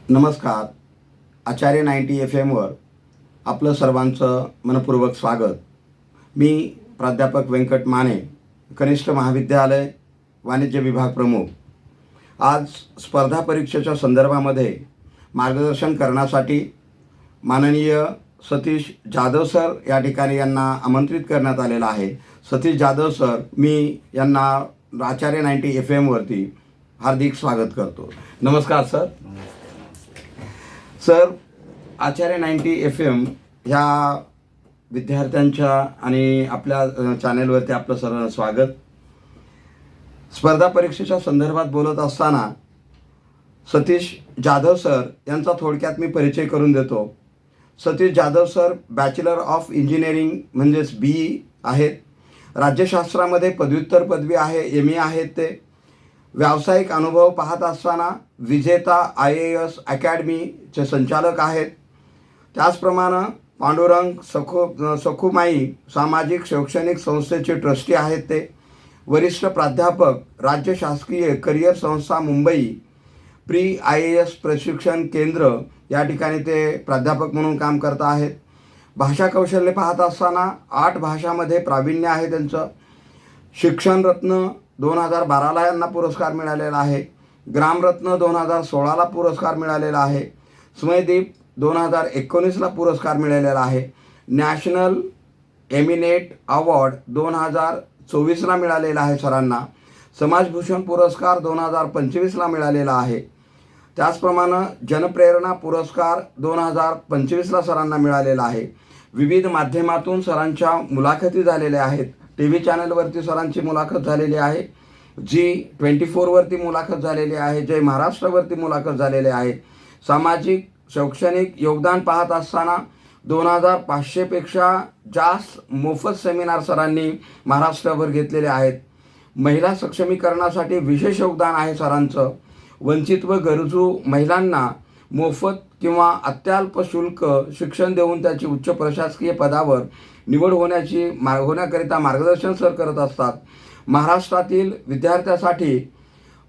नमस्कार. आचार्य 90 FM आपलं सर्वांचं मनपूर्वक स्वागत. मी प्राध्यापक व्यंकट माने, कनिष्ठ महाविद्यालय वाणिज्य विभाग प्रमुख. आज स्पर्धा परीक्षेच्या संदर्भामध्ये मार्गदर्शन करण्यासाठी माननीय सतीश जाधव सर या ठिकाणी यांना आमंत्रित करण्यात आलेलं आहे. सतीश जाधव सर, मी यांना आचार्य 90 FM हार्दिक स्वागत करतो. नमस्कार सर. सर, आचार्य 90 FM ह्या विद्यार्थ्यांच्या आणि आपल्या चॅनेलवरती आपलं सर्व स्वागत. स्पर्धा परीक्षेच्या संदर्भात बोलत असताना सतीश जाधव सर यांचा थोडक्यात मी परिचय करून देतो. Satish Jadhav sir bachelor of engineering म्हणजेच BE आहेत. राज्यशास्त्रामध्ये पदव्युत्तर पदवी आहे, ME आहेत ते. व्यावसायिक अनुभव पाहत असताना विजेता IAS अकॅडमीचे संचालक आहेत. त्याचप्रमाणे पांडुरंग सखुमाई सामाजिक शैक्षणिक संस्थेचे ट्रस्टी आहेत ते. वरिष्ठ प्राध्यापक, राज्य शासकीय करिअर संस्था मुंबई प्री IAS प्रशिक्षण केंद्र या ठिकाणी ते प्राध्यापक म्हणून काम करत आहेत. भाषा कौशल्य पाहत असताना 8 भाषामध्ये प्रावीण्य आहे त्यांचं. शिक्षणरत्न 2012ला यांना पुरस्कार मिळालेला आहे. ग्रामरत्न 2016ला पुरस्कार मिळालेला आहे. स्मयदीप 2019ला पुरस्कार मिळालेला आहे. नॅशनल एमिनेट अवॉर्ड 2024ला मिळालेला आहे सरांना. समाजभूषण पुरस्कार 2025ला मिळालेला आहे. त्याचप्रमाणे जनप्रेरणा पुरस्कार 2025ला सरांना मिळालेला आहे. विविध माध्यमातून सरांच्या मुलाखती झालेल्या आहेत. TV चॅनलवरती सरांची मुलाखत झालेली आहे. G24वरती मुलाखत झालेली आहे. जय महाराष्ट्रावरती मुलाखत झालेली आहे. सामाजिक शैक्षणिक योगदान पाहत असताना 2500पेक्षा जास्त मोफत सेमिनार सरांनी महाराष्ट्रावर घेतलेले आहेत. महिला सक्षमीकरणासाठी विशेष योगदान आहे सरांचं. वंचित व गरजू महिलांना मोफत किंवा अत्यल्प शुल्क शिक्षण देऊन त्याची उच्च प्रशासकीय पदावर निवड होण्याकरिता मार्गदर्शन सर करत असतात. महाराष्ट्रातील विद्यार्थ्यासाठी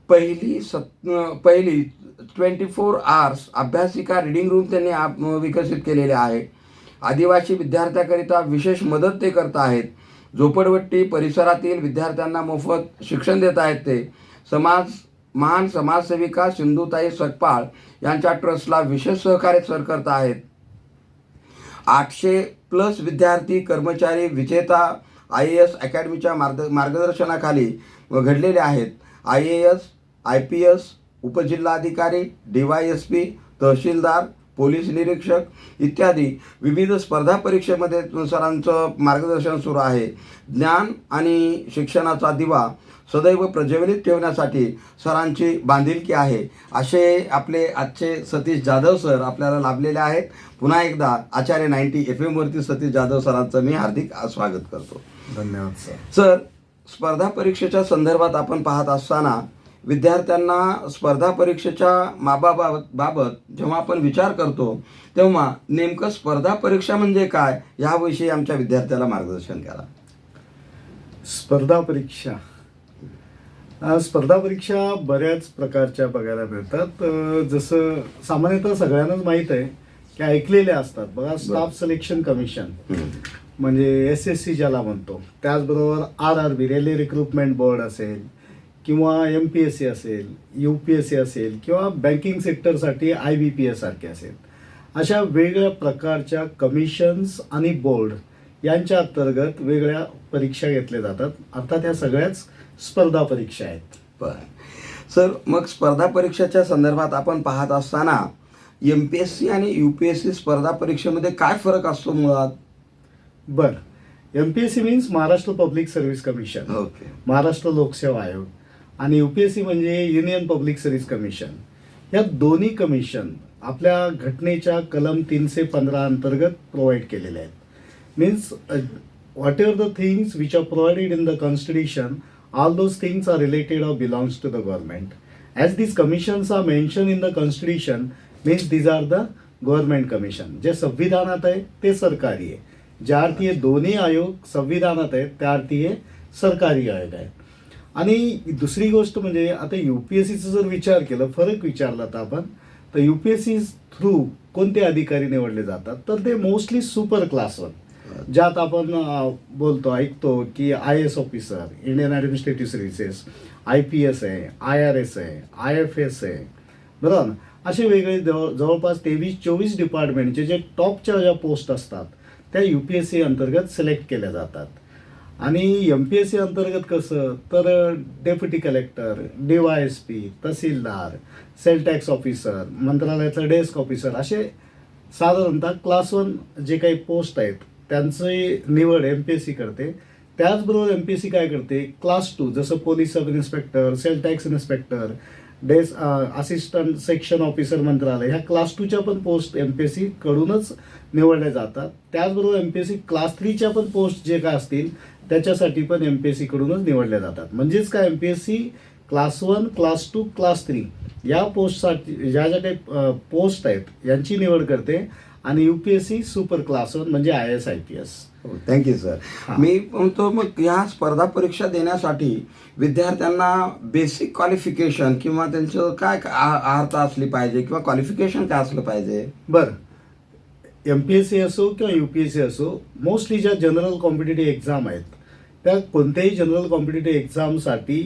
पहिली 24 आवर्स अभ्यासिका रीडिंग रूम त्यांनी विकसित केलेले आहे. आदिवासी विद्यार्थ्याकरिता विशेष मदत ते करत आहेत. झोपडपट्टी परिसरातील विद्यार्थ्यांना मोफत शिक्षण देत आहेत ते. महान समाजसेविका सिंधुताई सकपाळ यांच्या ट्रस्टला विशेष सहकार्य सर करत आहेत. 800+ विद्यार्थी कर्मचारी विजेता IAS अकॅडमीच्या मार्गदर्शनाखाली घडलेले आहेत. IAS, IPS, उपजिल्हाधिकारी, DYSP, तहसीलदार, पोलीस निरीक्षक इत्यादी विविध स्पर्धा परीक्षेमध्ये सरांचं मार्गदर्शन सुरू आहे. ज्ञान आणि शिक्षणाचा दिवा सदैव प्रज्वलित ठेवण्यासाठी सरांची बांधिलकी आहे. असे आपले आजचे सतीश जाधव सर आपल्याला लाभलेले आहेत. पुन्हा एकदा आचार्य 90 FM सतीश जाधव सरांचं मी हार्दिक स्वागत करतो. धन्यवाद सर. सर, स्पर्धा परीक्षेच्या संदर्भात आपण पाहत असताना विद्यार्थ्यांना स्पर्धा परीक्षेच्या बाबत जेव्हा आपण विचार करतो तेव्हा नेमकं स्पर्धा परीक्षा म्हणजे काय याविषयी आमच्या विद्यार्थ्याला मार्गदर्शन करा. स्पर्धा परीक्षा बऱ्याच प्रकारच्या बघायला मिळतात. जसं सामान्यतः सगळ्यांनाच माहीत आहे की ऐकलेले असतात बघा. स्टाफ सिलेक्शन कमिशन म्हणजे SSC ज्याला म्हणतो, त्याचबरोबर RRB रेल्वे रिक्रुटमेंट बोर्ड असेल किंवा MPSC असेल, UPSC असेल किंवा बँकिंग सेक्टरसाठी IBPS सारखे असेल. अशा वेगळ्या प्रकारच्या कमिशन्स आणि बोर्ड यांच्या अंतर्गत वेगळ्या परीक्षा घेतल्या जातात. अर्थात ह्या सगळ्याच स्पर्धा परीक्षा आहेत. बरं सर, मग स्पर्धा परीक्षेच्या संदर्भात आपण पाहत असताना MPSC आणि UPSC स्पर्धा परीक्षेमध्ये काय फरक असतो मुळात? MPSC means Maharashtra public service commission, okay. Maharashtra लोकसेवा आयोग, आणि UPSC म्हणजे युनियन पब्लिक सर्व्हिस कमिशन. या दोन्ही कमिशन आपल्या घटनेच्या कलम 315 अंतर्गत प्रोव्हाइड केलेले आहेत. Means whatever the things which are provided in the constitution, all those things are related or belongs to the government. As these commissions are mentioned in the constitution, means these are the government commission. जे संविधानात आहे ते सरकारी आहे. ज्या अर्थी हे दोन्ही आयोग संविधानात आहेत त्या अर्थी हे सरकारी आयोग आहे. आणि दुसरी गोष्ट म्हणजे आता UPSCचा जर विचार केला, फरक विचारला तर आपण, तर UPSC थ्रू कोणते अधिकारी निवडले जातात, तर ते मोस्टली सुपर क्लास वन, ज्यात आपण बोलतो ऐकतो की IAS officer, Indian administrative services, IPS आहे, IRS आहे, IFS आहे, बरोबर ना. असे वेगळे जवळपास 23-24 डिपार्टमेंटचे जे टॉपच्या ज्या पोस्ट असतात त्या UPSC अंतर्गत सिलेक्ट केल्या जातात. आणि MPSC अंतर्गत कसं, तर deputy collector, DYSP, tehsildar, sales tax officer, मंत्रालयातलं डेस्क ऑफिसर, असे साधारणतः क्लास वन जे काही पोस्ट आहेत त्यांची निवड MPSC करते. त्याचबरोबर MPSC काय करते, क्लास 2 जसं police sub inspector, sale tax inspector, assistant section officer मंत्रालय, ह्या क्लास 2च्या पण पोस्ट MPSC कडूनच निवडल्या जातात. त्याचबरोबर MPSC क्लास 3च्या पण पोस्ट जे काय असतील त्याच्यासाठी पण MPSC कडूनच निवडल्या जातात. म्हणजेच काय, MPSC क्लास 1, क्लास 2, क्लास 3 या पोस्टसाठी ज्या ज्या काही पोस्ट आहेत यांची निवड करते. आणि UPSC सुपर क्लास 1 म्हणजे IAS IPS. Thank you sir. मी म्हणतो मग ह्या स्पर्धा परीक्षा देण्यासाठी विद्यार्थ्यांना बेसिक क्वालिफिकेशन किंवा त्यांचं काय अर्हता असली पाहिजे किंवा क्वालिफिकेशन काय असलं पाहिजे? बरं, MPSC असो किंवा UPSC असो, मोस्टली ज्या जनरल कॉम्पिटिटिव्ह एक्झाम आहेत त्या कोणत्याही जनरल कॉम्पिटिटिव्ह एक्झामसाठी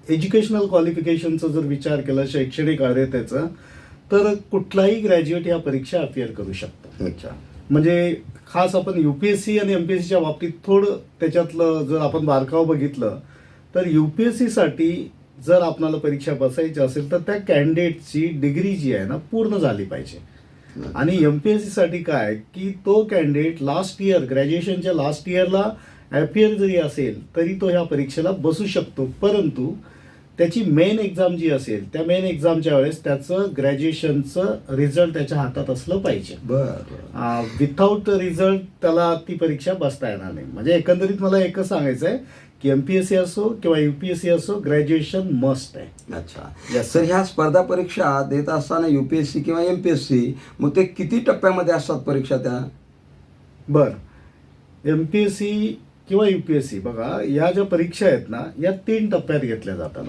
एज्युकेशनल क्वालिफिकेशनचा जर विचार केला, शैक्षणिक अर्हतेचं, तर कुठलाही ग्रॅज्युएट ह्या परीक्षा अपियर करू शकतो. अच्छा. म्हणजे खास आपण UPSC आणि MPSCच्या बाबतीत थोडं त्याच्यातलं जर आपण बारकाव बघितलं तर UPSCसाठी जर आपल्याला परीक्षा बसायची असेल तर त्या कॅन्डिडेटची डिग्री जी आहे ना पूर्ण झाली पाहिजे. आणि MPSCसाठी काय की तो कॅन्डिडेट लास्ट इयर, ग्रॅज्युएशनच्या लास्ट इयरला अपियर जरी असेल तरी तो ह्या परीक्षेला बसू शकतो. परंतु त्याची मेन एक्झाम जी असेल त्या मेन एक्झामच्या वेळेस त्याचं ग्रॅज्युएशनचं रिझल्ट त्याच्या हातात असलं पाहिजे. बरं. विथाऊट रिझल्ट त्याला ती परीक्षा बसता येणार नाही. म्हणजे एकंदरीत मला एकच सांगायचं आहे की MPSC असो किंवा UPSC असो, ग्रॅज्युएशन मस्ट आहे. अच्छा. Yes, सर, ह्या स्पर्धा परीक्षा देत असताना UPSC किंवा MPSC मग ते किती टप्प्यामध्ये असतात परीक्षा त्या? बरं, MPSC किंवा UPSC बघा, या ज्या परीक्षा आहेत ना या 3 टप्प्यात घेतल्या जातात.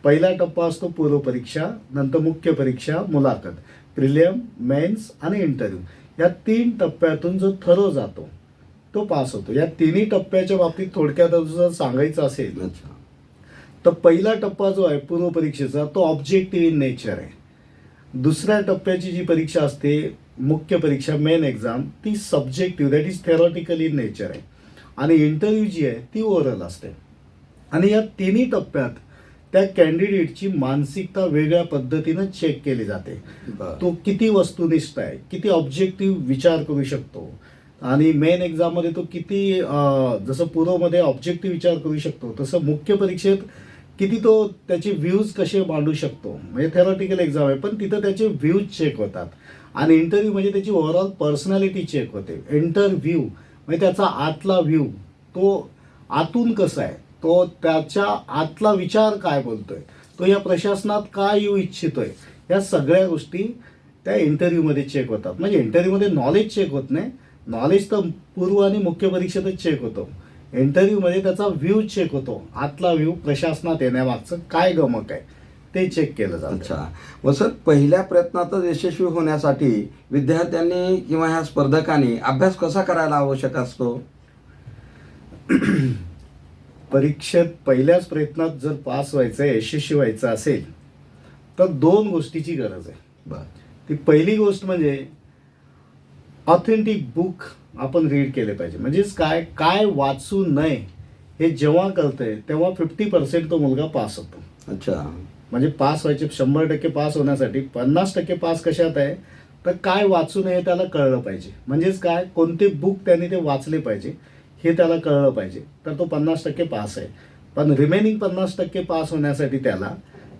पहिला टप्पा असतो पूर्व परीक्षा, नंतर मुख्य परीक्षा, मुलाखत, प्रिलियम, मेन्स आणि इंटरव्ह्यू. या 3 टप्प्यातून जो थरो जातो तो पास होतो. या तिन्ही टप्प्याच्या बाबतीत थोडक्यात जर सांगायचं असेल अच्छा. तर पहिला टप्पा जो आहे पूर्व परीक्षेचा तो ऑब्जेक्टिव्ह इन नेचर आहे. दुसऱ्या टप्प्याची जी परीक्षा असते मुख्य परीक्षा, मेन एक्झाम, ती subjective, that is theoretical in nature आहे. आणि इंटरव्ह्यू जी आहे ती ओरल असते. आणि या तिन्ही टप्प्यात त्या कॅन्डिडेटची मानसिकता वेगळ्या पद्धतीनं चेक केली जाते. तो किती वस्तुनिष्ठ आहे, किती ऑब्जेक्टिव्ह विचार करू शकतो. आणि मेन एक्झाममध्ये तो किती जसं पूर्वमध्ये ऑब्जेक्टिव्ह विचार करू शकतो तसं मुख्य परीक्षेत किती तो त्याचे व्ह्यूज कसे मांडू शकतो. म्हणजे थेरॉटिकल एक्झाम आहे पण तिथं त्याचे व्ह्यूज चेक होतात. आणि इंटरव्ह्यू म्हणजे त्याची ओव्हरऑल पर्सनॅलिटी चेक होते. इंटरव्ह्यू म्हणजे त्याचा आतला व्ह्यू, तो आतून कसा आहे, तो त्याच्या आतला विचार काय बोलतोय, तो या प्रशासनात काय येऊ इच्छितोय, या सगळ्या गोष्टी त्या इंटरव्ह्यूमध्ये चेक होतात. म्हणजे इंटरव्ह्यूमध्ये नॉलेज चेक होत नाही, नॉलेज तर पूर्व आणि मुख्य परीक्षेतच चेक होतो. इंटरव्ह्यूमध्ये त्याचा व्ह्यू चेक होतो, आतला व्ह्यू, प्रशासनात येण्यामागचं काय गमक आहे ते चेक केलं जातं. अच्छा. व सर, पहिल्या प्रयत्नातच यशस्वी होण्यासाठी विद्यार्थ्यांनी किंवा ह्या स्पर्धकांनी अभ्यास कसा करायला आवश्यक असतो? परीक्षेत पहिल्याच प्रयत्नात जर पास व्हायचं, यशस्वी व्हायचं असेल तर 2 गोष्टीची गरज आहे. बरं. ती पहिली गोष्ट म्हणजे ऑथेंटिक बुक आपण रीड केले पाहिजे. म्हणजेच काय काय वाचू नये हे जेव्हा कळतंय तेव्हा 50% तो मुलगा पास होतो. अच्छा. म्हणजे पास व्हायचे 100% पास होण्यासाठी 50% पास कशात आहे तर काय वाचू नये त्याला कळलं पाहिजे. म्हणजेच काय, कोणते बुक त्याने ते वाचले पाहिजे हे त्याला कळलं पाहिजे तर तो 50% पास आहे. पण रिमेनिंग 50% पास होण्यासाठी त्याला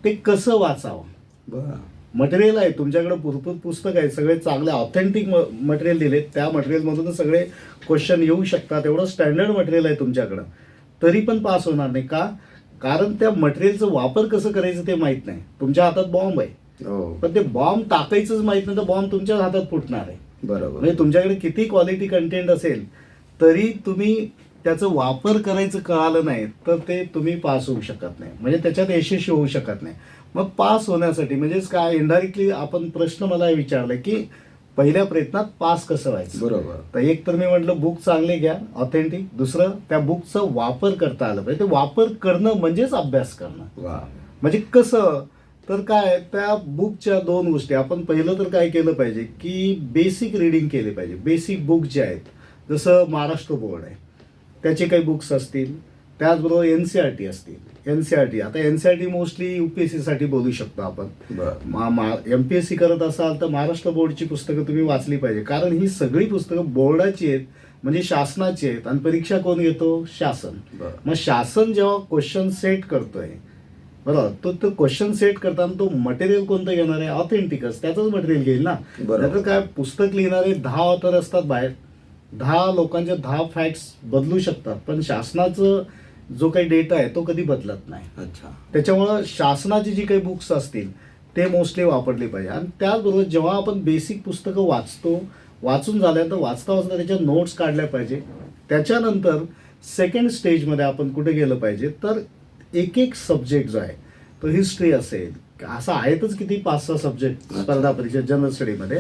ते कसं वाचावं. बरं. मटेरियल आहे तुमच्याकडे, भरपूर पुस्तक आहे, सगळे चांगले ऑथेंटिक मटेरियल दिले, त्या मटेरियलमधून सगळे क्वेश्चन येऊ शकतात, एवढं स्टँडर्ड मटेरियल आहे तुमच्याकडं, तरी पण पास होणार नाही. का? कारण त्या मटेरियलचं वापर कसं करायचं ते माहीत नाही. तुमच्या हातात बॉम्ब आहे पण ते बॉम्ब टाकायचंच माहीत नाही तर बॉम्ब तुमच्याच हातात फुटणार आहे. बरोबर. म्हणजे तुमच्याकडे किती क्वालिटी कंटेंट असेल तरी तुम्ही त्याचं वापर करायचं कळालं नाही तर ते तुम्ही पास होऊ शकत नाही, म्हणजे त्याच्यात यशस्वी होऊ शकत नाही. मग पास होण्यासाठी म्हणजेच काय इनडायरेक्टली आपण प्रश्न मला विचारला की पहिल्या प्रयत्नात पास कसं व्हायचं. बरोबर. तर एक तर मी म्हटलं बुक चांगले घ्या ऑथेंटिक, दुसरं त्या बुकचा वापर करता आलं पाहिजे. ते वापर करणं म्हणजेच अभ्यास करणं. वा. म्हणजे कसं तर काय त्या बुकच्या दोन गोष्टी आपण पहिलं तर काय केलं पाहिजे की बेसिक रिडिंग केले पाहिजे. बेसिक बुक जे आहेत जसं महाराष्ट्र बोर्ड आहे त्याचे काही बुक्स असतील, त्याचबरोबर NCERT असतील. NCERT आता NCERT मोस्टली UPSC साठी बोलू शकतो आपण. बरं. MPSC करत असाल तर महाराष्ट्र बोर्डची पुस्तकं तुम्ही वाचली पाहिजे, कारण ही सगळी पुस्तकं बोर्डाची आहेत म्हणजे शासनाची आहेत. आणि परीक्षा कोण घेतो? शासन. बरं. मग शासन जेव्हा क्वेश्चन सेट करतोय बरोबर, तो क्वेश्चन सेट करताना तो मटेरियल कोणतं घेणार आहे? ऑथेंटिकच त्याचंच मटेरियल घेईल ना. बरोबर. नाहीतर काय पुस्तक लिहिणारे 10 ऑथर असतात बाहेर, 10 लोकांचे 10 फॅक्ट्स बदलू शकतात, पण शासनाचं जो काही डेटा आहे तो कधी बदलत नाही. अच्छा. त्याच्यामुळं शासनाची जी काही बुक्स असतील ते मोस्टली वापरले पाहिजे. आणि त्याचबरोबर जेव्हा आपण बेसिक पुस्तकं वाचून झाल्यानंतर वाचता त्याच्या नोट्स काढल्या पाहिजे. त्याच्यानंतर सेकंड स्टेजमध्ये आपण कुठे गेलं पाहिजे तर एक एक सब्जेक्ट जो आहे तो हिस्ट्री असेल, असं आहेतच किती 5-6 सब्जेक्ट स्पर्धा परीक्षा जनरल स्टडीमध्ये.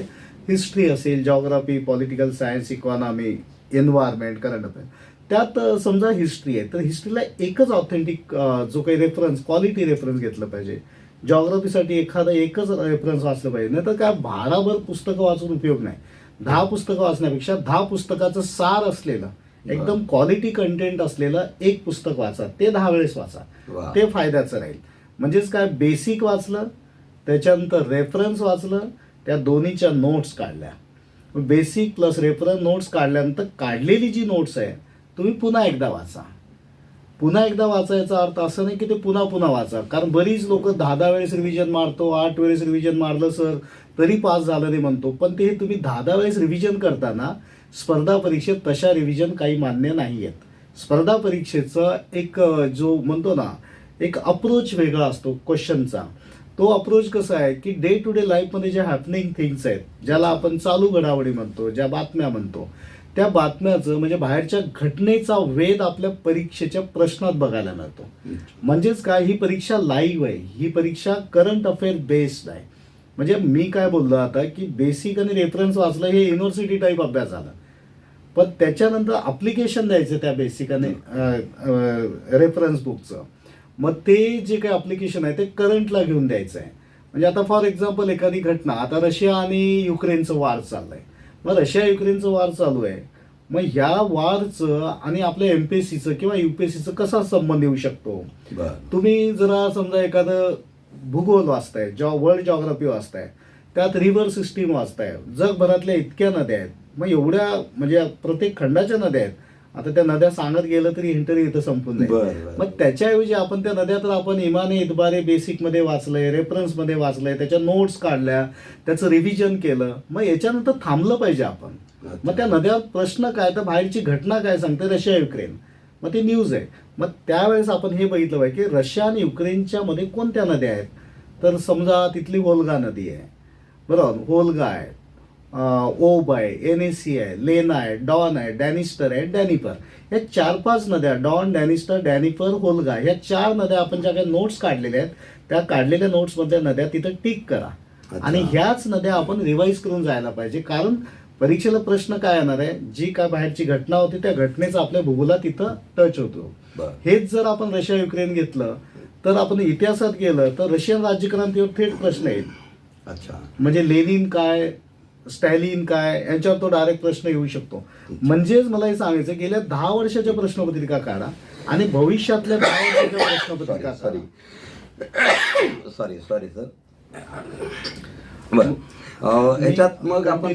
हिस्ट्री असेल, geography, political science, economy, environment, current affair. त्यात समजा हिस्ट्री आहे तर हिस्ट्रीला एकच ऑथेंटिक जो काही रेफरन्स क्वालिटी रेफरन्स घेतलं पाहिजे. जॉग्राफीसाठी एकच रेफरन्स वाचलं पाहिजे. नाही तर काय भाराभर पुस्तकं वाचून उपयोग नाही. 10 पुस्तकं वाचण्यापेक्षा 10 पुस्तकाचं सार असलेलं एकदम क्वालिटी कंटेंट असलेलं एक पुस्तक वाचा, ते 10 वेळेस वाचा. वा. ते फायद्याचं राहील. म्हणजेच काय बेसिक वाचलं, त्याच्यानंतर रेफरन्स वाचलं, त्या दोन्हीच्या नोट्स काढल्या. बेसिक प्लस रेफरन्स नोट्स काढल्यानंतर काढलेली जी नोट्स आहे तुम्ही पुन्हा एकदा वाचा. पुन्हा एकदा वाचायचा अर्थ असं नाही की ते पुन्हा पुन्हा वाचा, कारण बरीच लोक 10 वेळेस रिव्हिजन मारतो, 8 वेळेस रिव्हिजन मारलं सर तरी पास झालं नाही म्हणतो. पण ते तुम्ही 10 वेळेस रिव्हिजन करताना स्पर्धा परीक्षेत तशा रिव्हिजन काही मान्य नाही आहेत. स्पर्धा परीक्षेचा एक जो म्हणतो ना एक अप्रोच वेगळा असतो क्वेश्चनचा. तो अप्रोच कसा आहे की डे टू डे लाईफमध्ये ज्या हॅपनिंग थिंग्स आहेत, ज्याला आपण चालू घडामोडी म्हणतो, ज्या बातम्या म्हणतो, त्या बातम्याचं म्हणजे बाहेरच्या घटनेचा वेध आपल्या परीक्षेच्या प्रश्नात बघायला मिळतो. म्हणजेच काय, ही परीक्षा लाईव्ह आहे, ही परीक्षा करंट अफेअर बेस्ड आहे. म्हणजे मी काय बोललो आता की बेसिक आणि रेफरन्स वाचलं हे युनिव्हर्सिटी टाईप अभ्यास झाला, पण त्याच्यानंतर अप्लिकेशन द्यायचं त्या बेसिक आणि रेफरन्स बुकचं. मग ते जे काही अप्लिकेशन आहे ते करंटला घेऊन द्यायचं आहे. म्हणजे आता फॉर एक्झाम्पल एखादी घटना, आता रशिया आणि युक्रेनचं वार चाललंय, मग रशिया युक्रेनचं वार चालू आहे, मग ह्या वारचं आणि आपल्या MPSCचं किंवा UPSCचं कसा संबंध येऊ शकतो? तुम्ही जरा समजा एखादं भूगोल वाचताय, वर्ल्ड जॉग्राफी वाचताय, त्यात रिव्हर सिस्टीम वाचताय, जगभरातल्या इतक्या नद्या आहेत, मग एवढ्या म्हणजे प्रत्येक खंडाच्या नद्या आहेत. आता त्या नद्या सांगत गेलं तरी इंटरव्ह्यू इथं संपून जाईल. मग त्याच्याऐवजी आपण त्या नद्या तर आपण इमाने इतबारे बेसिकमध्ये वाचलंय, रेफरन्समध्ये वाचलंय, त्याच्या नोट्स काढल्या, त्याचं रिव्हिजन केलं, मग याच्यानंतर थांबलं पाहिजे आपण. मग त्या नद्या प्रश्न काय तर बाहेरची घटना काय सांगते, रशिया युक्रेन, मग ती न्यूज आहे. मग त्यावेळेस आपण हे बघितलं पाहिजे की रशिया आणि युक्रेनच्या मध्ये कोणत्या नद्या आहेत. तर समजा तिथली वोल्गा नदी आहे, बरोबर, वोल्गा आहे, ओब आहे, NAC आहे, लेना आहे, डॉन आहे, डॅनिस्टर आहे, डॅनिपर. या 4-5 नद्या, डॉन, डॅनिस्टर, डॅनिपर, होल्गा, ह्या 4 नद्या आपण ज्या काही नोट्स काढलेल्या आहेत त्या काढलेल्या नोट्समधल्या नद्या तिथं टिक करा. आणि ह्याच नद्या आपण रिवाईज करून जायला पाहिजे, कारण परीक्षेला प्रश्न काय येणार आहे, जी काय बाहेरची घटना होती त्या घटनेचा आपल्या भूगोलात तिथं टच होतो. हेच जर आपण रशिया युक्रेन घेतलं तर आपण इतिहासात गेलं तर रशियन राज्यक्रांतीवर थेट प्रश्न येईल. अच्छा. म्हणजे लेनिन काय, स्टॅलिन काय, यांच्यावर तो डायरेक्ट प्रश्न येऊ शकतो. म्हणजेच मला हे सांगायचं, गेल्या 10 वर्षाच्या प्रश्नपत्रिका काढा आणि भविष्यातल्या 10 वर्षाच्या प्रश्नपत्रिका काढा. Sorry sir. बरं, याच्यात मग आपण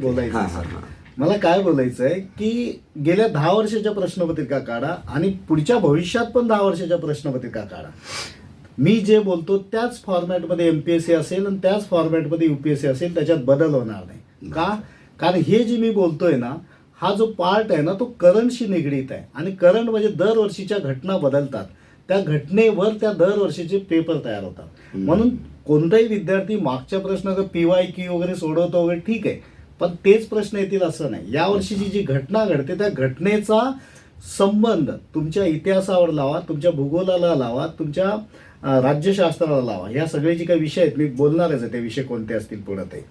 बोलायचं, मला काय बोलायचं आहे की गेल्या 10 वर्षाच्या प्रश्नपत्रिका काढा आणि पुढच्या भविष्यात पण 10 वर्षाच्या प्रश्नपत्रिका काढा. मी जे बोलतो त्याच फॉर्मॅटमध्ये MPSC असेल आणि त्याच फॉर्मॅटमध्ये UPSC असेल, त्याच्यात बदल होणार नाही. का? कारण हे जे मी बोलतोय ना, हा जो पार्ट आहे ना तो करंटशी निगडीत आहे. आणि करंट म्हणजे दरवर्षीच्या घटना बदलतात, त्या घटनेवर त्या दरवर्षीचे पेपर तयार होतात. म्हणून कोणताही विद्यार्थी मागच्या प्रश्न PYQ वगैरे सोडवतो वगैरे ठीक आहे, पण तेच प्रश्न येतील असं नाही. यावर्षीची जी घटना घडते त्या घटनेचा संबंध तुमच्या इतिहासावर लावा, तुमच्या भूगोलाला लावा, तुमच्या राज्यशास्त्राला लावा, ह्या सगळे जे काही विषय आहेत, मी बोलणारच आहे ते विषय कोणते असतील पुढे ते.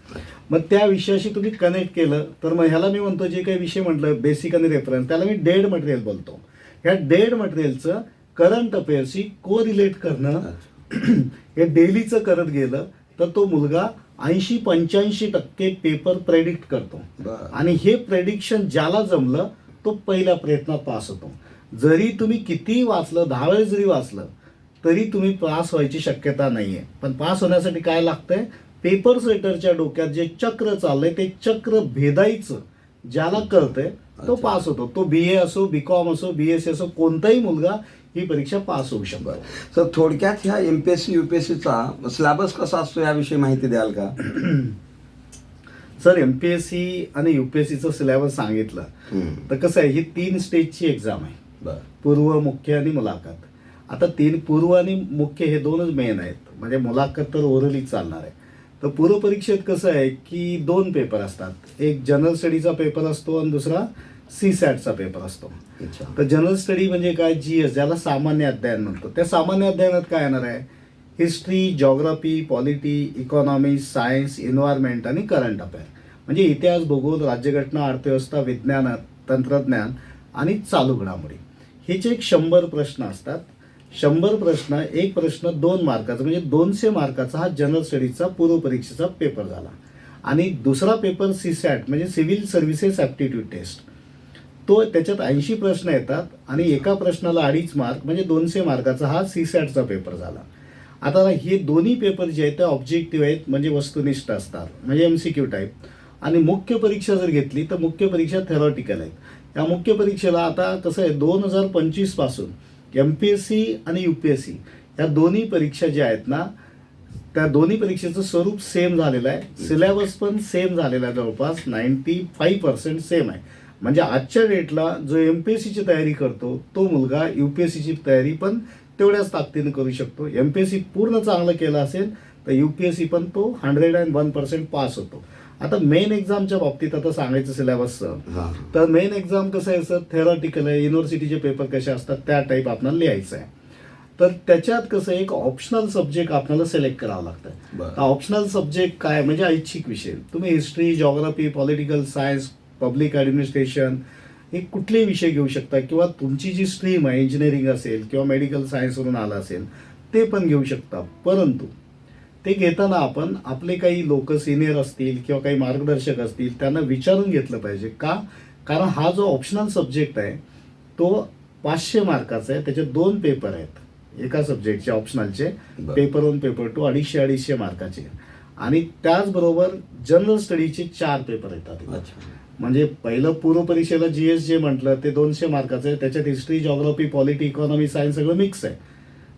मग त्या विषयाशी तुम्ही कनेक्ट केलं तर मग ह्याला मी म्हणतो जे काही विषय म्हटलं बेसिक आणि रेफरन्स, त्याला मी डेड मटेरियल बोलतो. ह्या डेड मटेरियलचं करंट अफेअर्सशी को रिलेट करणं हे डेलीचं करत गेलं तर तो मुलगा 80-85% पेपर प्रेडिक्ट करतो. आणि हे प्रेडिक्शन ज्याला जमलं तो पहिल्या प्रयत्नात पास होतो. जरी तुम्ही किती वाचलं, 10 वेळेस जरी वाचलं तरी तुम्ही पास व्हायची शक्यता नाहीये. पण पास होण्यासाठी काय लागतंय, पेपर सेटरच्या डोक्यात जे चक्र चाललंय ते चक्र भेदायचं ज्याला कळतंय तो पास होतो. तो BA असो, BCom असो, BSc असो, कोणताही मुलगा ही परीक्षा पास होऊ शकतो. तर थोडक्यात ह्या MPSC UPSCचा सिलेबस कसा असतो याविषयी माहिती द्याल का? सर, MPSC आणि UPSCचं सिलेबस सांगितलं तर कसं आहे, ही 3 स्टेजची एक्झाम आहे, पूर्व, मुख्य आणि मुलाखत. आता पूर्व आणि मुख्य हे 2च मेन आहेत, म्हणजे मुलाखत तर ओरली चालणार आहे. तर पूर्व परीक्षेत कसं आहे की 2 पेपर असतात, एक जनरल स्टडीचा पेपर असतो आणि दुसरा CSATचा पेपर असतो. तर जनरल स्टडी म्हणजे काय, GS ज्याला सामान्य अध्ययन म्हणतो. त्या सामान्य अध्ययनात काय येणार आहे, history, geography, polity, economy, science, environment आणि करंट अफेअर, म्हणजे इतिहास, भूगोल, राज्यघटना, अर्थव्यवस्था, विज्ञान, तंत्रज्ञान आणि चालू घडामोडी. हे जे 100 प्रश्न असतात, 100 प्रश्न, एक प्रश्न 2 मार्काचा, म्हणजे 200 मार्काचा हा जनरल स्टडीजचा पूर्व परीक्षेचा पेपर झाला. आणि दुसरा पेपर CSAT म्हणजे सिव्हिल सर्व्हिसेस ॲप्टिट्यूड टेस्ट, तो त्याच्यात 80 प्रश्न येतात आणि एका प्रश्नाला 2.5 मार्क, म्हणजे 200 मार्काचा हा CSATचा पेपर झाला. आता हे दोन्ही पेपर जे आहेत ते ऑब्जेक्टिव्ह आहेत, म्हणजे वस्तुनिष्ठ असतात, म्हणजे MCQ टाईप. आणि मुख्य परीक्षा जर घेतली तर मुख्य परीक्षा थेरॉटिकल आहेत. या मुख्य परीक्षेला आता कसं आहे, 2025 पासून MPSC आणि UPSC या दोन्ही परीक्षा ज्या आहेत ना, त्या दोन्ही परीक्षेचं स्वरूप सेम झालेलं आहे, सिलेबस पण सेम झालेला आहे, जवळपास 95% सेम आहे. म्हणजे आजच्या डेटला जो MPSCची तयारी करतो तो मुलगा UPSCची तयारी पण तेवढ्याच ताकदीने करू शकतो. MPSC पूर्ण चांगलं केलं असेल तर UPSC पण तो 101% पास होतो. आता मेन एक्झामच्या बाबतीत आता सांगायचं सिलेबसचं, तर मेन एक्झाम कसं आहे सर, थेरॉटिकल आहे, युनिव्हर्सिटीचे पेपर कसे असतात त्या टाईप आपल्याला लिहायचं आहे. तर त्याच्यात कसं एक ऑप्शनल सब्जेक्ट आपल्याला सिलेक्ट करावं लागतं. ऑप्शनल सब्जेक्ट काय, म्हणजे ऐच्छिक विषय. तुम्ही history, geography, political science, public administration हे कुठलेही विषय घेऊ शकता, किंवा तुमची जी स्ट्रीम आहे, इंजिनिअरिंग असेल किंवा मेडिकल सायन्सवरून आला असेल ते पण घेऊ शकता. परंतु ते घेताना आपण आपले काही लोक सिनियर असतील किंवा काही मार्गदर्शक असतील त्यांना विचारून घेतलं पाहिजे. का? कारण हा जो ऑप्शनल सब्जेक्ट आहे तो 500 मार्काचा आहे, त्याचे 2 पेपर आहेत एका सब्जेक्टचे ऑप्शनलचे, पेपर 1 पेपर 2, 250 मार्काचे. आणि त्याचबरोबर जनरल स्टडीचे 4 पेपर येतात. म्हणजे पहिलं पूर्व परीक्षेला GS जे म्हटलं ते 200 मार्काचं आहे, त्याच्यात history, geography, polity, economy, science सगळं मिक्स आहे,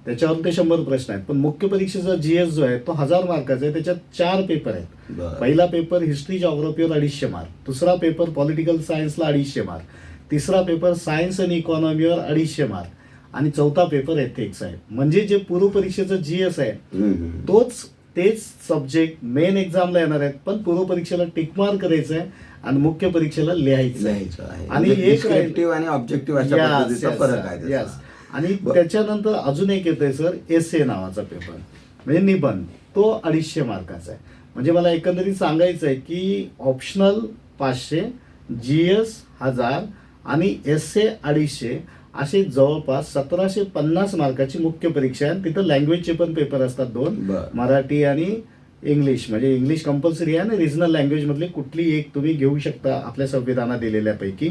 त्याच्यावर ते 100 प्रश्न आहेत. पण मुख्य परीक्षेचा GS जो आहे तो 1000 मार्काचा आहे, त्याच्यात 4 पेपर आहेत. पहिला पेपर हिस्ट्री जॉग्राफीवर 250 मार्क, दुसरा पेपर पॉलिटिकल सायन्सला 250 मार्क, तिसरा पेपर सायन्स आणि इकॉनॉमीवर 250 मार्क आणि चौथा पेपर एथिक्स आहे. म्हणजे जे पूर्व परीक्षेचं GS आहे तेच सब्जेक्ट मेन एक्झामला येणार आहेत, पण पूर्व परीक्षेला टिक मार्क करायचं आहे आणि मुख्य परीक्षेला लिहायचं आहे. आणि डिस्क्रिप्टिव्ह आणि ऑब्जेक्टिव्ह अशा पद्धतीचा फरक आहे. आणि त्याच्यानंतर अजून एक येतोय सर, एसे नावाचा पेपर, म्हणजे निबंध, तो 250 मार्काचा आहे. म्हणजे मला एकंदरीत सांगायचं आहे की ऑप्शनल 500, GS 1000 आणि एसे 250 असे जवळपास 1750 मार्काची मुख्य परीक्षा आहे. तिथं लँग्वेजचे पण पेपर असतात 2, मराठी आणि इंग्लिश. म्हणजे इंग्लिश कंपल्सरी आहे आणि रिजनल लँग्वेज मधली कुठली एक तुम्ही घेऊ शकता आपल्या संविधानात दिलेल्यापैकी.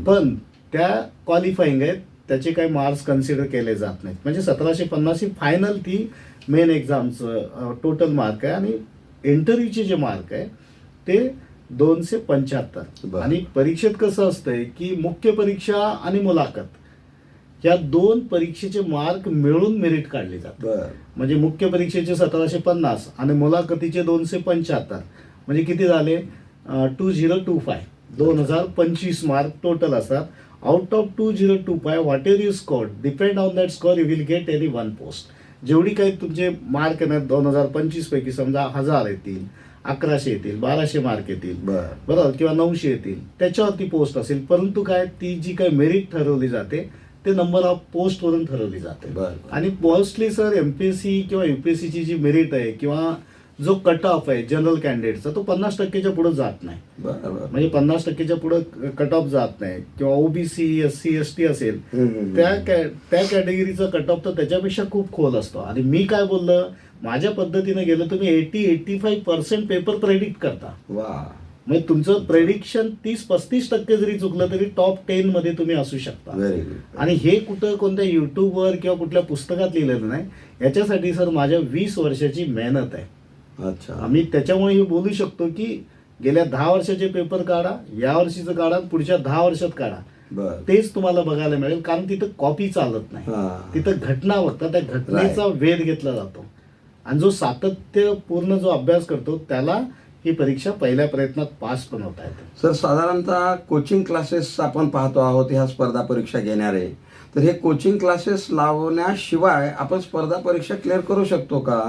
पण त्या क्वालिफाईंग आहेत, त्याचे काही मार्क्स कन्सिडर केले जात नाहीत. म्हणजे 1750 ही फायनल ती मेन एक्झामचं टोटल मार्क आहे आणि इंटरव्ह्यूचे जे मार्क आहे ते 275. आणि परीक्षेत कसं असतंय की मुख्य परीक्षा आणि मुलाखत या 2 परीक्षेचे मार्क मिळून मेरिट काढले जातात. म्हणजे मुख्य परीक्षेचे 1750 आणि मुलाखतीचे 275, म्हणजे किती झाले 2025, 2025 मार्क टोटल असतात. Out of 2025 what ever you score, depend on that score you will get any 1 post. जेवढी काही तुमचे मार्क आहेत 2025 पैकी समजा 1000 येतील, 1100 येतील, 1200 मार्क येतील, बरोबर, किंवा 900 येतील, त्याच्यावरती पोस्ट असेल. परंतु काय, ती जी काही मेरिट ठरवली जाते ते नंबर ऑफ पोस्टवरून ठरवली जाते. बरं. आणि मोस्टली सर एमपीएससी किंवा युपीएससीची जी मेरिट आहे किंवा जो कट ऑफ आहे जनरल कॅन्डिडेटचा तो 50% पुढे जात नाही. बरोबर. म्हणजे 50% पुढे कट ऑफ जात नाही. किंवा ओबीसी एससी एसटी असेल त्या कॅटेगरीचा कट ऑफ तर त्याच्यापेक्षा खूप खोल असतो. आणि मी काय बोललो, माझ्या पद्धतीने गेलं तुम्ही 80-85% पेपर प्रेडिक्ट करता. वा. म्हणजे तुमचं प्रेडिक्शन 30-35% जरी चुकलं तरी टॉप 10 मध्ये तुम्ही असू शकता. Very good. आणि हे कुठं कोणत्या युट्यूबवर किंवा कुठल्या पुस्तकात लिहिलेलं नाही. याच्यासाठी सर माझ्या 20 वर्षाची मेहनत आहे. अच्छा. आम्ही त्याच्यामुळे हे बोलू शकतो की गेल्या 10 वर्षाचे पेपर काढा, या वर्षीचं काढा, पुढच्या 10 वर्षात काढा, बर. तेच तुम्हाला बघायला मिळेल. कारण तिथं कॉपी चालत नाही, तिथं घटना बघता, त्या घटनेचा वेध घेतला जातो. आणि जो सातत्यपूर्ण जो अभ्यास करतो त्याला ही परीक्षा पहिल्या प्रयत्नात पास पण होता येते. सर, साधारणतः कोचिंग क्लासेस आपण पाहतो आहोत ह्या स्पर्धा परीक्षा घेणारे, तर हे कोचिंग क्लासेस लावण्याशिवाय आपण स्पर्धा परीक्षा क्लिअर करू शकतो का?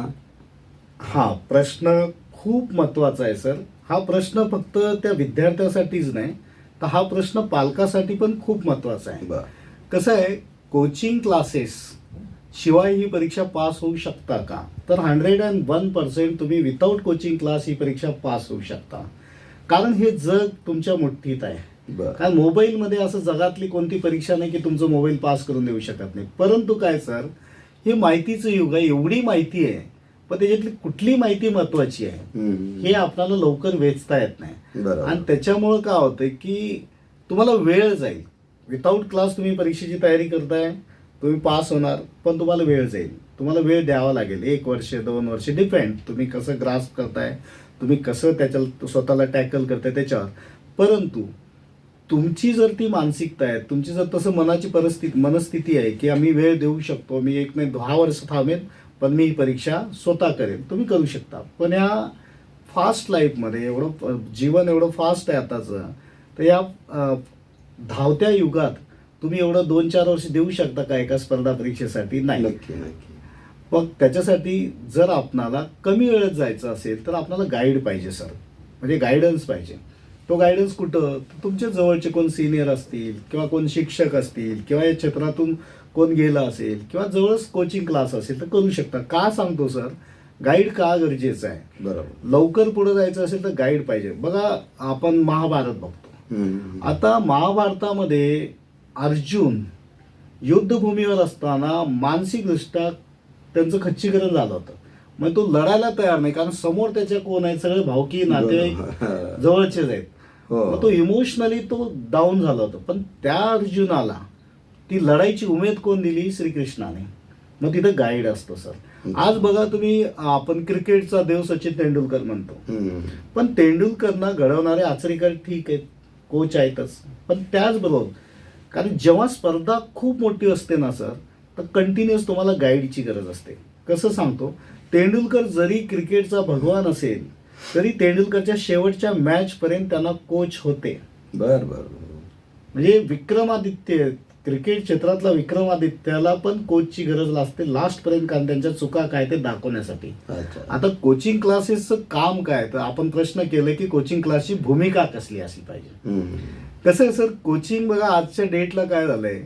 हा प्रश्न खूप महत्वाचा आहे सर. हा प्रश्न फक्त त्या विद्यार्थ्यासाठीच नाही, तर हा प्रश्न पालकासाठी पण खूप महत्वाचा आहे. बर. कसं आहे, कोचिंग क्लासेस शिवाय ही परीक्षा पास होऊ शकता का? तर 101% तुम्ही विदाऊट कोचिंग क्लास ही परीक्षा पास होऊ शकता. कारण हे जग तुमच्या मुठीत आहे. बर. कारण मोबाईलमध्ये असं जगातली कोणती परीक्षा नाही की तुमचं मोबाईल पास करून देऊ शकत नाही. परंतु काय सर, हे माहितीचं युग आहे. एवढी माहिती आहे, पण त्याच्यातली कुठली माहिती महत्वाची आहे हे आपल्याला लवकर वेचता येत नाही. बरोबर. आणि त्याच्यामुळं काय होतं की तुम्हाला वेळ जाईल. विदाऊट क्लास तुम्ही परीक्षेची तयारी करताय, तुम्ही पास होणार, पण तुम्हाला वेळ जाईल. तुम्हाला वेळ द्यावा लागेल. 1 वर्ष 2 वर्ष, डिपेंड तुम्ही कसं ग्रास्प करताय, तुम्ही कसं त्याच्या स्वतःला टॅकल करताय त्याच्यावर. परंतु तुमची जर ती मानसिकता आहे, तुमची जर तसं मनाची मनस्थिती आहे की आम्ही वेळ देऊ शकतो, मी 1 नाही 10 वर्ष थांबेन पण मी ही परीक्षा स्वतः करेन, तुम्ही करू शकता. पण या फास्ट लाईफमध्ये एवढं जीवन एवढं फास्ट आहे आताचं, तर या धावत्या युगात तुम्ही एवढं 2-4 वर्ष देऊ शकता का एका स्पर्धा परीक्षेसाठी? नाही. नक्की नक्की. मग त्याच्यासाठी जर आपणाला कमी वेळेत जायचं असेल तर आपल्याला गाईड पाहिजे सर. म्हणजे गायडन्स पाहिजे. तो गायडन्स कुठं? तुमच्या जवळचे कोण सिनियर असतील किंवा कोण शिक्षक असतील किंवा या क्षेत्रातून कोण गेला असेल किंवा जवळच कोचिंग क्लास असेल तर करू शकता. का सांगतो सर, गाईड का गरजेचं आहे? बरोबर. लवकर पुढे जायचं असेल तर गाईड पाहिजे. बघा, आपण महाभारत बघतो. आता महाभारतामध्ये अर्जुन युद्धभूमीवर असताना मानसिकदृष्ट्या त्यांचं खच्चीकरण झालं होतं. मग तो लढायला तयार नाही, कारण समोर त्याच्या कोण आहेत, सगळे भावकी नातेवाईक जवळचेच आहेत. मग तो इमोशनली तो डाऊन झाला होता. पण त्या अर्जुनाला ती लढाईची उमेद कोण दिली? श्रीकृष्णाने. मग तिथं गाईड असतो सर. आज बघा तुम्ही, आपण क्रिकेटचा देव सचिन तेंडुलकर म्हणतो, पण तेंडुलकरना घडवणारे आचरेकर ठीक आहेत, कोच आहेतच, पण त्याचबरोबर कारण जेव्हा स्पर्धा खूप मोठी असते ना सर, तर कंटिन्युअस तुम्हाला गाईडची गरज असते. कसं सांगतो, तेंडुलकर जरी क्रिकेटचा भगवान असेल तरी तेंडुलकरच्या शेवटच्या मॅच पर्यंत त्यांना कोच होते. बर बर. म्हणजे विक्रमादित्य, क्रिकेट क्षेत्रातला विक्रमादित्याला पण कोचची गरज लागते लास्ट पर्यंत, कारण त्यांच्या चुका काय ते दाखवण्यासाठी. आता कोचिंग क्लासेसचं काम काय? तर आपण प्रश्न केले की कोचिंग क्लासची भूमिका कसली असली पाहिजे. कसं आहे सर, कोचिंग बघा आजच्या डेटला काय झालंय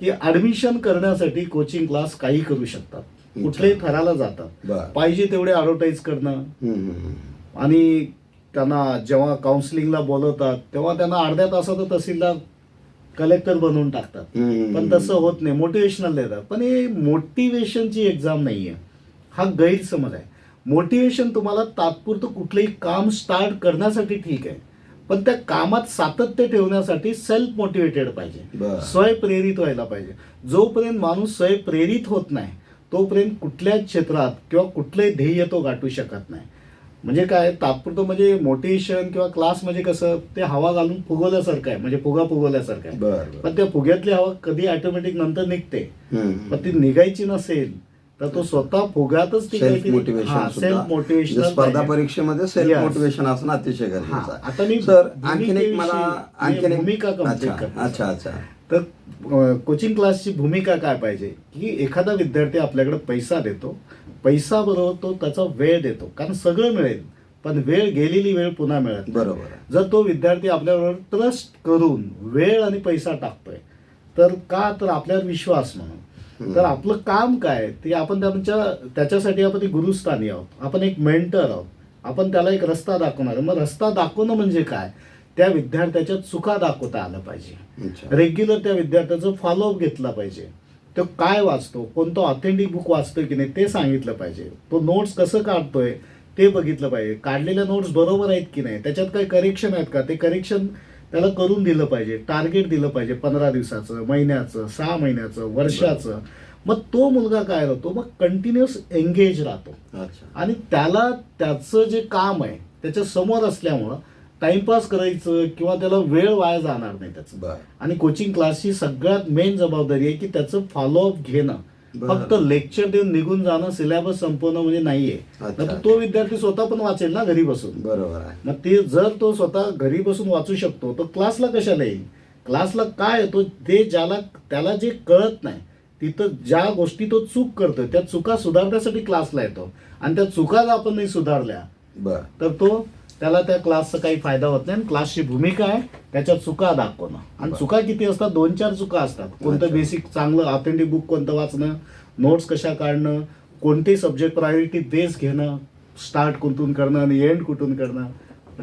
की ऍडमिशन करण्यासाठी कोचिंग क्लास काही करू शकतात, कुठल्याही थराला जातात, पाहिजे तेवढे ऍडव्हर्टाईज करणं. आणि त्यांना जेव्हा काउन्सिलिंगला बोलवतात तेव्हा त्यांना अर्ध्या तासात तहसीलदार कलेक्टर बनवून टाकतात. पण तसं होत नाही, मोटिवेशनल देतात. पण हे मोटिवेशनची एक्झाम नाहीये, हा गैरसमज आहे. मोटिवेशन तुम्हाला तात्पुरतं कुठलंही काम स्टार्ट करण्यासाठी ठीक आहे, पण त्या कामात सातत्य ठेवण्यासाठी सेल्फ मोटिवेटेड पाहिजे, स्वयंप्रेरित व्हायला पाहिजे. जोपर्यंत माणूस स्वयंप्रेरित होत नाही तोपर्यंत कुठल्याच क्षेत्रात किंवा कुठलंही ध्येय तो गाठू शकत नाही. म्हणजे काय तात्पुरतं, म्हणजे मोटिवेशन किंवा क्लास म्हणजे कसं, ते हवा घालून फुगवल्यासारखं आहे, म्हणजे फुगा फुगवल्यासारखं आहे. पण त्या फुग्यातली हवा कधी ऑटोमॅटिक नंतर निघते. पण ती निघायची नसेल तर तो स्वतः फुग्यातच सेल्फ मोटिवेशन, स्पर्धा परीक्षेमध्ये सेल्फ मोटिवेशन असणं अतिशय गरजेचं आहे. आता मी सर आणखीन एक मला भूमिका अच्छा अच्छा. तर कोचिंग क्लासची भूमिका काय पाहिजे की एखादा विद्यार्थी आपल्याकडे पैसा देतो, पैसा बरोबर तो त्याचा वेळ देतो, कारण सगळं मिळेल पण वेळ, गेलेली वेळ पुन्हा मिळत. बरोबर. जर तो विद्यार्थी आपल्याबरोबर ट्रस्ट करून वेळ आणि पैसा टाकतोय तर का, तर आपल्यावर विश्वास म्हणून. तर आपलं काम काय ते आपण त्याच्यासाठी आपण एक गुरुस्थानी आहोत, आपण एक मेंटर आहोत, आपण त्याला एक रस्ता दाखवणार आहे. मग रस्ता दाखवणं म्हणजे काय, त्या विद्यार्थ्याच्या चुका दाखवता आलं पाहिजे, अच्छा. रेग्युलर त्या विद्यार्थ्याचं फॉलोअप घेतला पाहिजे, तो काय वाचतो, कोणतं ऑथेंटिक बुक वाचतोय की नाही ते सांगितलं पाहिजे, तो नोट्स कसं काढतोय ते बघितलं पाहिजे, काढलेल्या नोट्स बरोबर आहेत की नाही, त्याच्यात काही करेक्शन आहेत का, ते करेक्शन त्याला करून दिलं पाहिजे, टार्गेट दिलं पाहिजे 15 दिवसाचं, महिन्याचं, 6 महिन्याचं, वर्षाचं. मग तो मुलगा काय राहतो, मग कंटिन्युअस एंगेज राहतो. अच्छा. आणि त्याला त्याचं जे काम आहे त्याच्या समोर असल्यामुळं टाइमपास करायचं किंवा त्याला वेळ वाया जाणार नाही त्याचं. बर. आणि कोचिंग क्लासची सगळ्यात मेन जबाबदारी आहे की त्याचं फॉलोअप घेणं. बरं. फक्त लेक्चर देऊन निघून जाणं, सिलेबस संपवणं म्हणजे नाहीये. अच्छा. तर तो विद्यार्थी स्वतः पण वाचेल ना घरी बसून. बरोबर आहे. मग ते जर तो स्वतः घरी बसून वाचू शकतो तर क्लासला कशाला येईल. क्लासला काय येतो, ते त्याला जे कळत नाही, तिथं ज्या गोष्टी तो चूक करतोय त्या चुका सुधारण्यासाठी क्लासला येतो. आणि त्या चुका जर आपण नाही सुधारल्या बर. तर त्याला त्या क्लासचा काही फायदा होत नाही. क्लासची भूमिका आहे त्याच्या चुका दाखवणं. आणि चुका किती असतात, 2-4 चुका असतात. कोणतं बेसिक चांगलं ऑथेंटिक बुक कोणतं वाचणं, नोट्स कशा काढणं, कोणते सब्जेक्ट प्रायोरिटी बेस घेणं, स्टार्ट कुठून करणं आणि एंड कुठून करणं,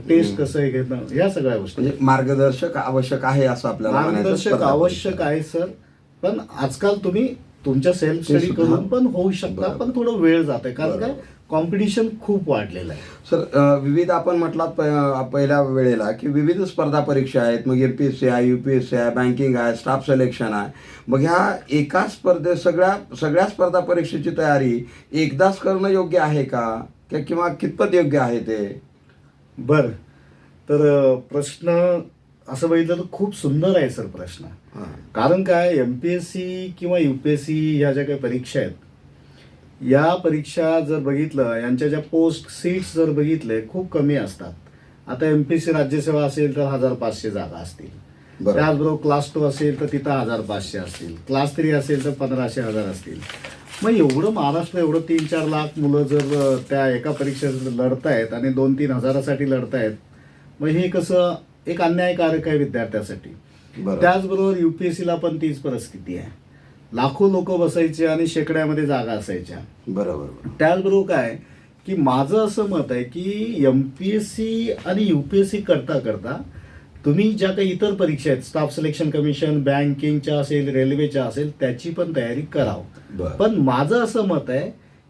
टेस्ट कसं घेणं, या सगळ्या गोष्टी. म्हणजे मार्गदर्शक आवश्यक आहे असं आपल्याला म्हणायचं. मार्गदर्शक स्पर्धा आवश्यक आहे सर. पण आजकाल तुम्ही तुमच्या सेल्फ स्टडी सुद्धा. करून पण होऊ शकता, बरोबर. पण थोडं वेळ जाते कारण बरोबर. काय, कॉम्पिटिशन खूप वाढलेलं आहे. सर, विविध आपण म्हटलात पहिल्या वेळेला की विविध स्पर्धा परीक्षा आहेत. मग MPSC आहे, UPSC आहे, बँकिंग आहे, स्टाफ सिलेक्शन आहे. मग ह्या एका सगळ्या स्पर्धा परीक्षेची तयारी एकदाच करणं योग्य आहे का, किंवा कितपत योग्य आहे ते? बरं, तर प्रश्न असं बघितलं तर खूप सुंदर आहे सर प्रश्न. हां. कारण काय, MPSC किंवा UPSC ह्या ज्या काही परीक्षा आहेत, या परीक्षा जर बघितलं, यांच्या ज्या पोस्ट सीट्स जर बघितले खूप कमी असतात. आता MPSC राज्यसेवा असेल तर 1500 जागा असतील. बरं. त्याचबरोबर क्लास 2 असेल तर तिथं 1500 असतील, क्लास 3 असेल तर 1500-1000 असतील. मग एवढं महाराष्ट्र, एवढं 3-4 लाख मुलं जर त्या एका परीक्षेत लढतायत आणि 2-3 हजारासाठी लढतायत, मग हे कसं एक अन्यायकारक आहे विद्यार्थ्यासाठी. बरं. त्याचबरोबर UPSCला पण तीच परिस्थिती आहे. लाखो लोक बसायचे आणि शेकड्यामध्ये जागा असायच्या. बरोबर. त्याचबरोबर काय की माझं असं मत आहे की MPSC आणि UPSC करता करता तुम्ही ज्या काही इतर परीक्षा आहेत, स्टाफ सिलेक्शन कमिशन, बँकिंगच्या असेल, रेल्वेच्या असेल, त्याची पण तयारी करावं. बरं. पण माझं असं मत आहे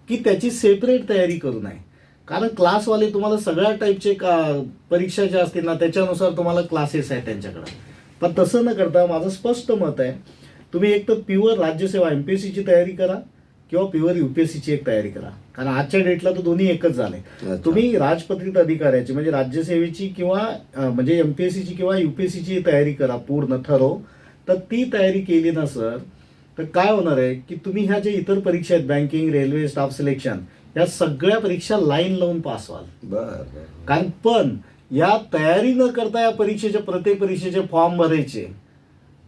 की त्याची सेपरेट तयारी करू नये. कारण क्लासवाले तुम्हाला सगळ्या टाईपचे परीक्षा ज्या असतील ना त्याच्यानुसार तुम्हाला क्लासेस आहेत त्यांच्याकडे. पण तसं न करता माझं स्पष्ट मत आहे, तुम्ही एक तर प्युअर राज्यसेवा MPSCची तयारी करा किंवा प्युअर UPSCची एक तयारी करा. कारण आजच्या डेटला तर दोन्ही एकच झाले. अच्छा. तुम्ही राजपत्रित अधिकाऱ्याची म्हणजे राज्यसेवेची किंवा म्हणजे MPSCची किंवा UPSCची तयारी करा, पूर्ण ठरव. तर ती तयारी केली ना सर, तर काय होणार आहे की तुम्ही ह्या ज्या इतर परीक्षा आहेत, बँकिंग, रेल्वे, स्टाफ सिलेक्शन, या सगळ्या परीक्षा लाईन लावून पास व्हाल. बरं. कारण पण या तयारी न करता या परीक्षेचे, प्रत्येक परीक्षेचे फॉर्म भरायचे,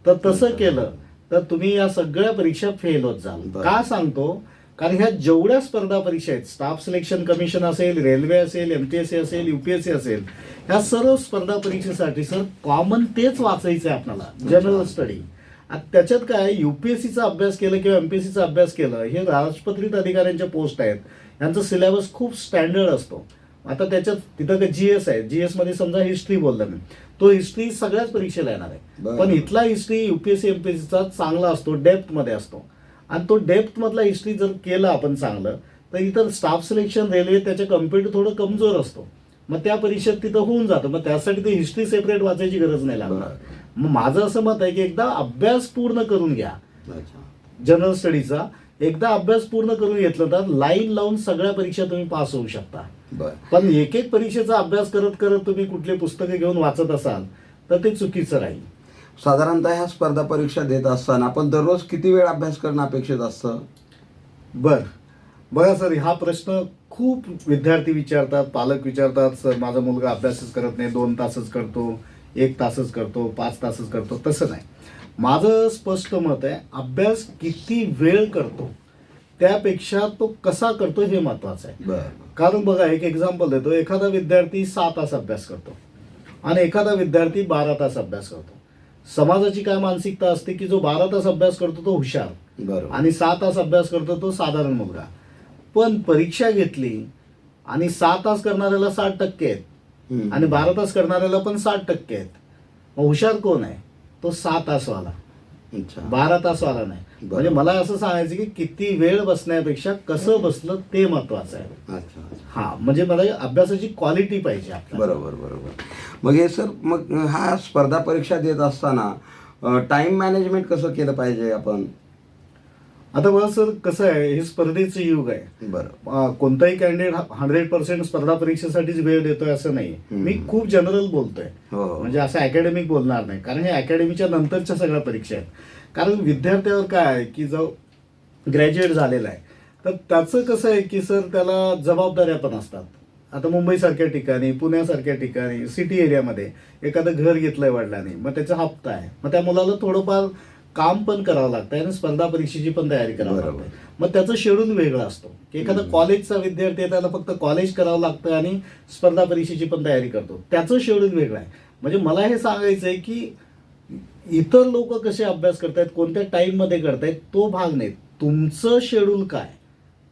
तर तसं केलं तर तुम्ही या सगळ्या परीक्षा फेल होत जाल. बरं. का सांगतो, कारण ह्या जेवढ्या स्पर्धा परीक्षा आहेत, स्टाफ सिलेक्शन कमिशन असेल, रेल्वे असेल, MPSC असेल, UPSC असेल, ह्या सर्व स्पर्धा परीक्षेसाठी सर कॉमन तेच वाचायचं आहे आपल्याला, जनरल स्टडी. त्याच्यात काय, UPSCचा अभ्यास केलं किंवा MPSCचा अभ्यास केलं, हे राजपत्रित अधिकाऱ्यांच्या पोस्ट आहेत, यांचा सिलेबस खूप स्टँडर्ड असतो. आता त्याच्यात तिथं काही GS आहे, GS मध्ये समजा हिस्ट्री बोलला मी, तो हिस्ट्री सगळ्याच परीक्षेला येणार आहे. पण इथला हिस्ट्री UPSC MPSCचा चांगला असतो, डेप्थ मध्ये असतो. आणि तो डेप्थ मधला हिस्ट्री जर केला आपण चांगलं, तर इतर स्टाफ सिलेक्शन, रेल्वे त्याच्या कम्पेअर थोडं कमजोर असतो. मग त्या परीक्षेत तिथं होऊन जातं. मग त्यासाठी ते हिस्ट्री सेपरेट वाचायची गरज नाही लागणार. मग माझं असं मत आहे की एकदा अभ्यास पूर्ण करून घ्या जनरल स्टडीचा. एकदा अभ्यास पूर्ण करून घेतलं तर लाईन लावून सगळ्या परीक्षा तुम्ही पास होऊ शकता. पण एक एक परीक्षेचा अभ्यास करत करत तुम्ही कुठली पुस्तकं घेऊन वाचत असाल तर ते चुकीचं राहील. साधारणतः ह्या स्पर्धा परीक्षा देत असताना आपण दररोज किती वेळ अभ्यास करणं अपेक्षित असतं? बघा सर, हा प्रश्न खूप विद्यार्थी विचारतात, पालक विचारतात, सर माझा मुलगा अभ्यासच करत नाही, 2 तासच करतो, 1 तासच करतो, 5 तासच करतो. तसं नाही. माझं स्पष्ट मत आहे, अभ्यास किती वेळ करतो त्यापेक्षा तो कसा करतो हे महत्वाचं आहे. कारण बघा, एक एक्झाम्पल देतो. एखादा विद्यार्थी 6 तास अभ्यास करतो आणि एखादा विद्यार्थी 12 तास अभ्यास करतो. समाजाची काय मानसिकता असते की जो 12 तास अभ्यास करतो तो हुशार बरोबर. आणि 6 तास अभ्यास करतो तो साधारण मुलगा. पण परीक्षा घेतली आणि 6 तास करणाऱ्याला 60% आहेत हम्म. आणि 12 तास करणाऱ्याला पण 60% आहेत. मग हुशार कोण आहे? तो 6 तासवाला, अच्छा. 12 तासवाला नाही. बरं. म्हणजे मला असं सांगायचं की किती वेळ बसण्यापेक्षा कसं बसलं ते महत्वाचं आहे. अच्छा. हा, म्हणजे मला अभ्यासाची क्वालिटी पाहिजे आपल्याला. बरोबर बरोबर. मग हे सर, मग हा स्पर्धा परीक्षा देत असताना टाइम मॅनेजमेंट कसं केलं पाहिजे आपण? आता बघा सर, कसं आहे, हे स्पर्धेचं युग आहे. बरं. कोणताही कॅन्डिडेट 100% स्पर्धा परीक्षेसाठीच वेळ देतोय असं नाही. मी खूप जनरल बोलतोय, हो हो. म्हणजे असं अकॅडमिक बोलणार नाही, कारण हे अकॅडमीच्या नंतरच्या सगळ्या परीक्षा आहेत. कारण विद्यार्थ्यावर काय आहे की जो ग्रॅज्युएट झालेला आहे तर त्याचं कसं आहे की सर त्याला जबाबदाऱ्या पण असतात. आता मुंबईसारख्या ठिकाणी, पुण्यासारख्या ठिकाणी, सिटी एरियामध्ये एखादं घर घेतलंय वडिलांनी, मग त्याचा हप्ता आहे, मग त्या मुलाला थोडंफार काम पण करावं लागतं आणि स्पर्धा परीक्षेची पण तयारी करावी बरोबर. लागते. मग त्याचं शेड्यूल वेगळं असतो की एखादा कॉलेजचा विद्यार्थी आहे त्याला फक्त कॉलेज करावं लागतं आणि स्पर्धा परीक्षेची पण तयारी करतो, त्याचं शेड्यूल वेगळं आहे. म्हणजे मला हे सांगायचं आहे की इतर लोक कसे अभ्यास करतायत, कोणत्या टाईममध्ये करतायत तो भाग नाही. तुमचं शेड्यूल काय,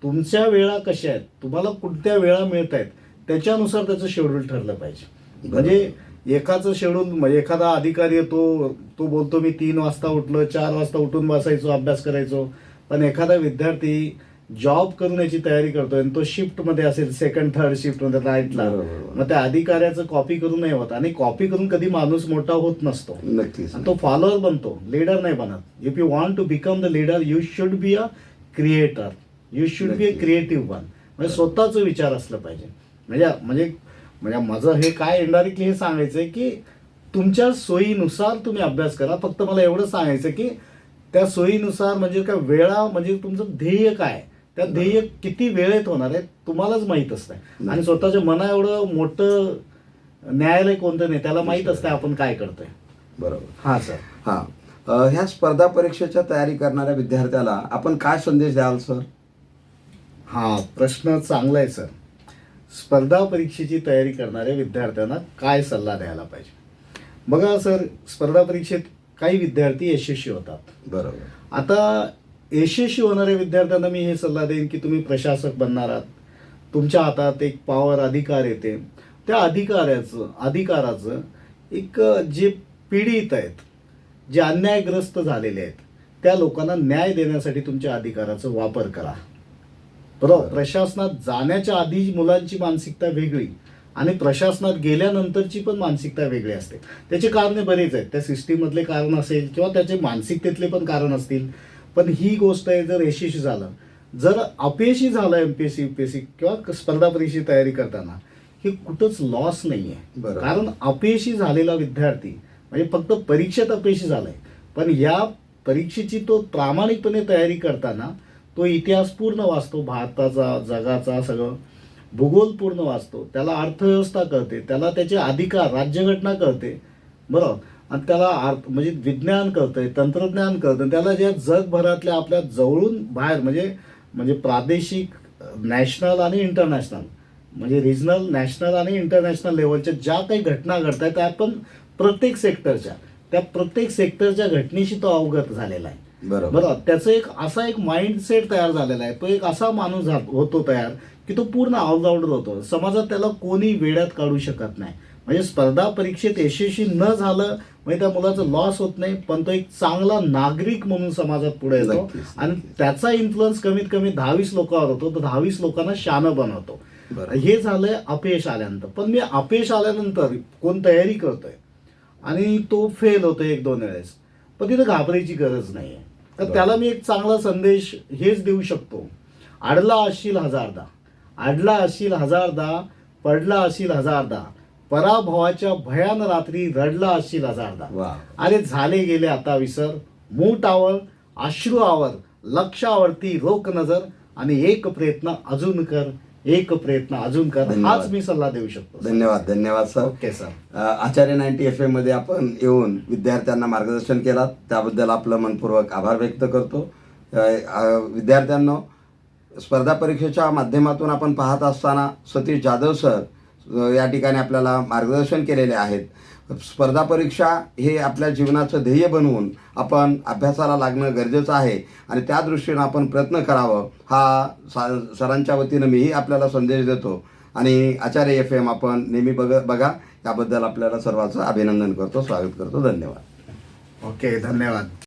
तुमच्या वेळा कशा आहेत, तुम्हाला कोणत्या वेळा मिळत आहेत त्याच्यानुसार त्याचं शेड्यूल ठरलं पाहिजे. म्हणजे एकाचं शेड्यूल, म्हणजे एखादा अधिकारी येतो, तो बोलतो मी 3 वाजता उठलो, 4 वाजता उठून बसायचो, अभ्यास करायचो. पण एखादा विद्यार्थी जॉब करून याची तयारी करतोय आणि तो शिफ्टमध्ये असेल, सेकंड थर्ड शिफ्टमध्ये नाईटला, बरोबर. मग त्या अधिकाऱ्याचं कॉपी करून नाही होत. आणि कॉपी करून कधी माणूस मोठा होत नसतो, नक्कीच. आणि तो फॉलोअर बनतो, लीडर नाही बनत. If you want to become the leader you should be a creator, you should be a creative one. म्हणजे स्वतःचा विचार असलं पाहिजे. म्हणजे म्हणजे म्हणजे माझं हे काय इनडायरेक्टली हे सांगायचं आहे की तुमच्या सोयीनुसार तुम्ही अभ्यास करा. फक्त मला एवढं सांगायचं की त्या सोयीनुसार म्हणजे काय वेळा, म्हणजे तुमचं ध्येय काय, त्या ध्येय किती वेळेत होणार आहे तुम्हालाच माहीत असतंय. आणि स्वतःच्या मना एवढं मोठं न्यायालय कोणतं नाही, त्याला माहीत असतंय आपण काय करतोय. बरोबर. हां सर. हां, ह्या स्पर्धा परीक्षेच्या तयारी करणाऱ्या विद्यार्थ्याला आपण काय संदेश द्याल सर? हा प्रश्न चांगला आहे सर. स्पर्धा परीक्षेची तयारी करणाऱ्या विद्यार्थ्यांना काय सल्ला द्यायला पाहिजे? बघा सर, स्पर्धा परीक्षेत काही विद्यार्थी यशस्वी होतात. बरोबर. आता यशस्वी होणाऱ्या विद्यार्थ्यांना मी हे सल्ला देईन की तुम्ही प्रशासक बनणार आहात, तुमच्या हातात एक पॉवर, अधिकार येते. त्या अधिकाराचं एक जे पीडित आहेत, जे अन्यायग्रस्त झालेले आहेत, त्या लोकांना न्याय देण्यासाठी तुमच्या अधिकाराचा वापर करा. बरोबर. प्रशासनात जाण्याच्या आधी मुलांची मानसिकता वेगळी आणि प्रशासनात गेल्यानंतरची पण मानसिकता वेगळी असते. त्याची कारणे बरेच आहेत, त्या सिस्टीममधले कारण असेल किंवा त्याचे मानसिकतेतले पण कारण असतील. पण ही गोष्ट आहे, जर यशस्वी झालं, जर अपयशी झालं एमपीएससी, यूपीएससी किंवा स्पर्धा परीक्षेची तयारी करताना, हे कुठंच लॉस नाही आहे. बरोबर. कारण अपयशी झालेला विद्यार्थी म्हणजे फक्त परीक्षेत अपयशी झालाय, पण या परीक्षेची तो प्रामाणिकपणे तयारी करताना तो इतिहास पूर्ण वाचतो, भारताचा, जगाचा, सगळं भूगोल पूर्ण वाचतो, त्याला अर्थव्यवस्था कळते, त्याला त्याचे अधिकार, राज्यघटना कळते. बरोबर. आणि त्याला म्हणजे विज्ञान कळतंय, तंत्रज्ञान कळतं, त्याला ज्या जगभरातल्या आपल्या जवळून बाहेर म्हणजे प्रादेशिक, नॅशनल आणि इंटरनॅशनल, म्हणजे रिजनल, नॅशनल आणि इंटरनॅशनल लेवलच्या ज्या काही घटना घडत आहेत त्या पण प्रत्येक सेक्टरच्या घटनेशी तो अवगत झालेला आहे. बरोबर. त्याचं एक असा एक माइंडसेट तयार झालेला आहे, तो एक असा माणूस होतो तयार की तो पूर्ण ऑलराऊंडर होतो. समाजात त्याला कोणी वेड्यात काढू शकत नाही. म्हणजे स्पर्धा परीक्षेत यशस्वी न झालं म्हणजे त्या मुलाचं लॉस होत नाही, पण तो एक चांगला नागरिक म्हणून समाजात पुढे येतो आणि त्याचा इन्फ्लुअन्स कमीत कमी 10-20 लोकांवर होतो, तर 10-20 लोकांना शानं बनवतो. हे झालंय अपयश आल्यानंतर. पण मी अपयश आल्यानंतर कोण तयारी करतोय आणि तो फेल होतोय 1-2 वेळेस, पण तिथं घाबरायची गरज नाही आहे. तर त्याला मी एक चांगला संदेश हेच देऊ शकतो, अडला असशील हजारदा, अडला असशील हजारदा, पडला असशील हजारदा, पराभवाच्या भयान रात्री रडला असशील हजारदा. अरे झाले गेले आता विसर, मूठ आवर, अश्रू आवर, लक्षावरती रोक नजर आणि एक प्रयत्न अजून कर, एक प्रयत्न अजून कर. हाच मी सल्ला देऊ शकतो. धन्यवाद सर. Okay sir. आचार्य 90 FM मध्ये आपण येऊन विद्यार्थ्यांना मार्गदर्शन केलात त्याबद्दल आपलं मनपूर्वक आभार व्यक्त करतो. विद्यार्थ्यांनो, स्पर्धा परीक्षेच्या माध्यमातून आपण पाहत असताना सतीश जाधव सर या ठिकाणी आपल्याला मार्गदर्शन केलेले आहेत. स्पर्धा परीक्षा हे आपल्या जीवनाचं ध्येय बनवून आपण अभ्यासाला लागणं गरजेचं आहे आणि त्या दृष्टीनं आपण प्रयत्न करावं हा सरांच्या वतीनं मीही आपल्याला संदेश देतो. आणि आचार्य FM आपण नेहमी बघा याबद्दल आपल्याला सर्वांचं अभिनंदन करतो, स्वागत करतो. धन्यवाद. ओके, धन्यवाद.